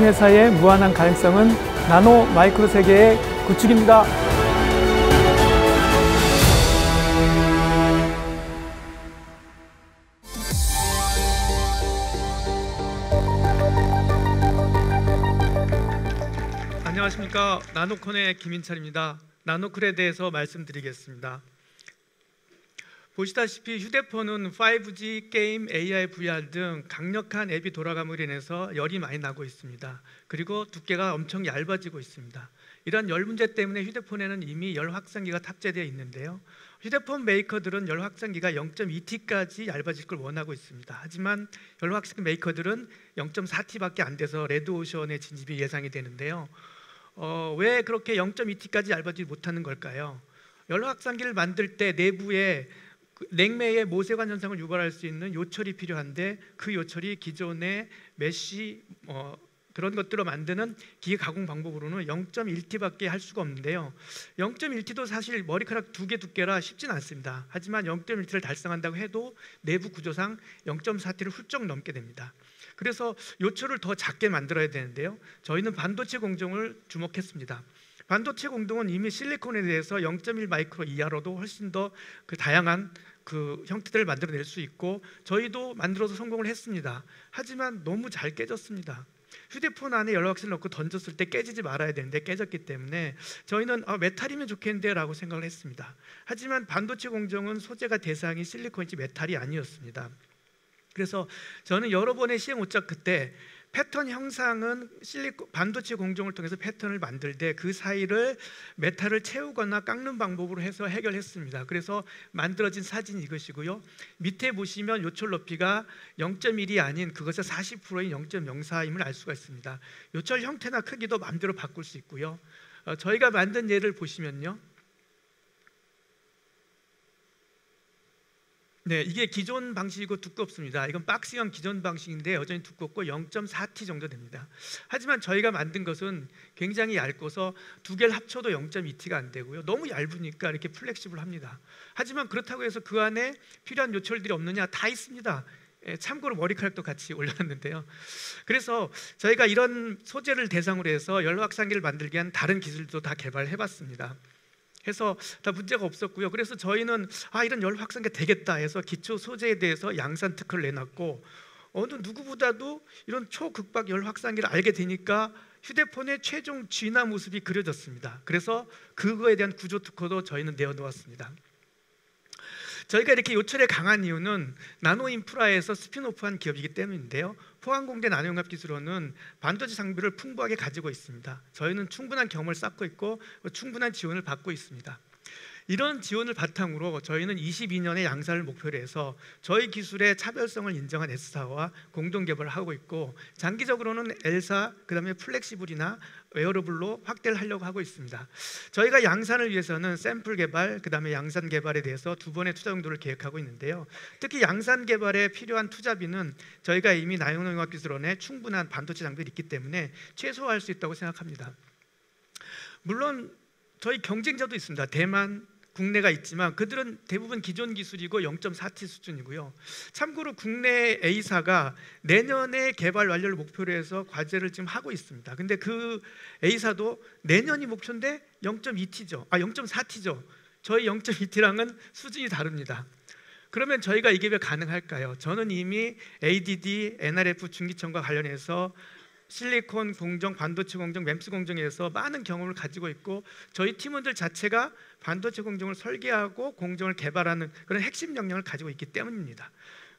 회사의 무한한 가능성은 나노 마이크로 세계의 구축입니다. 안녕하십니까. 나노콘의 김인철입니다. 나노쿨에 대해서 말씀드리겠습니다. 보시다시피 휴대폰은 5G, 게임, AI, VR 등 강력한 앱이 돌아감으로 인해서 열이 많이 나고 있습니다. 그리고 두께가 엄청 얇아지고 있습니다. 이런 열 문제 때문에 휴대폰에는 이미 열 확산기가 탑재되어 있는데요. 휴대폰 메이커들은 열 확산기가 0.2T까지 얇아질 걸 원하고 있습니다. 하지만 열 확산기 메이커들은 0.4T밖에 안 돼서 레드오션의 진입이 예상이 되는데요. 왜 그렇게 0.2T까지 얇아지지 못하는 걸까요? 열 확산기를 만들 때 내부에 냉매의 모세관 현상을 유발할 수 있는 요철이 필요한데, 그 요철이 기존의 메쉬 그런 것들로 만드는 기계 가공 방법으로는 0.1T밖에 할 수가 없는데요. 0.1T도 사실 머리카락 2개 두께라 쉽진 않습니다. 하지만 0.1T를 달성한다고 해도 내부 구조상 0.4T를 훌쩍 넘게 됩니다. 그래서 요철을 더 작게 만들어야 되는데요. 저희는 반도체 공정을 주목했습니다. 반도체 공정은 이미 실리콘에 대해서 0.1 마이크로 이하로도 훨씬 더 다양한 형태들을 만들어낼 수 있고, 저희도 만들어서 성공을 했습니다. 하지만 너무 잘 깨졌습니다. 휴대폰 안에 열화학실을 넣고 던졌을 때 깨지지 말아야 되는데 깨졌기 때문에 저희는 메탈이면 좋겠는데 라고 생각을 했습니다. 하지만 반도체 공정은 소재가 대상이 실리콘이지 메탈이 아니었습니다. 그래서 저는 여러 번의 시행 오작 끝에 패턴 형상은 반도체 공정을 통해서 패턴을 만들 때 그 사이를 메탈을 채우거나 깎는 방법으로 해서 해결했습니다. 그래서 만들어진 사진이 이것이고요. 밑에 보시면 요철 높이가 0.1이 아닌 그것의 40%인 0.04임을 알 수가 있습니다. 요철 형태나 크기도 마음대로 바꿀 수 있고요. 저희가 만든 예를 보시면요. 네, 이게 기존 방식이고 두껍습니다. 이건 박스형 기존 방식인데 여전히 두껍고 0.4T 정도 됩니다. 하지만 저희가 만든 것은 굉장히 얇고서 두 개를 합쳐도 0.2T가 안 되고요. 너무 얇으니까 이렇게 플렉시블합니다. 하지만 그렇다고 해서 그 안에 필요한 요철들이 없느냐? 다 있습니다. 참고로 머리카락도 같이 올려놨는데요. 그래서 저희가 이런 소재를 대상으로 해서 열 확산기를 만들기 위한 다른 기술도 다 개발해봤습니다. 해서 다 문제가 없었고요. 그래서 저희는 이런 열 확산기가 되겠다 해서 기초 소재에 대해서 양산 특허를 내놨고, 어느 누구보다도 이런 초극박 열 확산기를 알게 되니까 휴대폰의 최종 진화 모습이 그려졌습니다. 그래서 그거에 대한 구조 특허도 저희는 내어놓았습니다. 저희가 이렇게 요철에 강한 이유는 나노 인프라에서 스핀오프한 기업이기 때문인데요. 포항공대 나노융합 기술원은 반도체 장비를 풍부하게 가지고 있습니다. 저희는 충분한 경험을 쌓고 있고 충분한 지원을 받고 있습니다. 이런 지원을 바탕으로 저희는 22년의 양산을 목표로 해서 저희 기술의 차별성을 인정한 S사와 공동 개발을 하고 있고, 장기적으로는 L사, 그다음에 플렉시블이나 웨어러블로 확대를 하려고 하고 있습니다. 저희가 양산을 위해서는 샘플 개발, 그다음에 양산 개발에 대해서 2번의 투자 용도를 계획하고 있는데요. 특히 양산 개발에 필요한 투자비는 저희가 이미 나노융합기술원에 충분한 반도체 장비들이 있기 때문에 최소화할 수 있다고 생각합니다. 물론 저희 경쟁자도 있습니다. 대만, 국내가 있지만 그들은 대부분 기존 기술이고 0.4T 수준이고요. 참고로 국내 A사가 내년에 개발 완료를 목표로 해서 과제를 지금 하고 있습니다. 근데 그 A사도 내년이 목표인데 0.2T죠. 0.4T죠. 저희 0.2T랑은 수준이 다릅니다. 그러면 저희가 이게 왜 가능할까요? 저는 이미 ADD, NRF 중기청과 관련해서 실리콘 공정, 반도체 공정, 램스 공정에서 많은 경험을 가지고 있고, 저희 팀원들 자체가 반도체 공정을 설계하고 공정을 개발하는 그런 핵심 역량을 가지고 있기 때문입니다.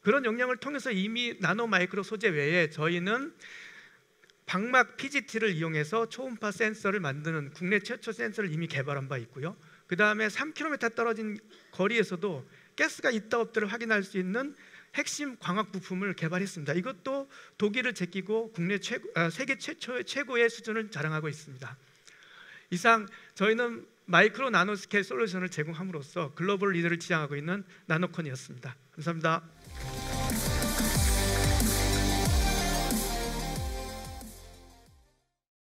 그런 역량을 통해서 이미 나노 마이크로 소재 외에 저희는 방막 PGT를 이용해서 초음파 센서를 만드는 국내 최초 센서를 이미 개발한 바 있고요. 그 다음에 3km 떨어진 거리에서도 가스가 있다 없다를 확인할 수 있는 핵심 광학 부품을 개발했습니다. 이것도 독일을 제끼고 세계 최고의 수준을 자랑하고 있습니다. 이상 저희는 마이크로 나노스케일 솔루션을 제공함으로써 글로벌 리더를 지향하고 있는 나노콘이었습니다. 감사합니다.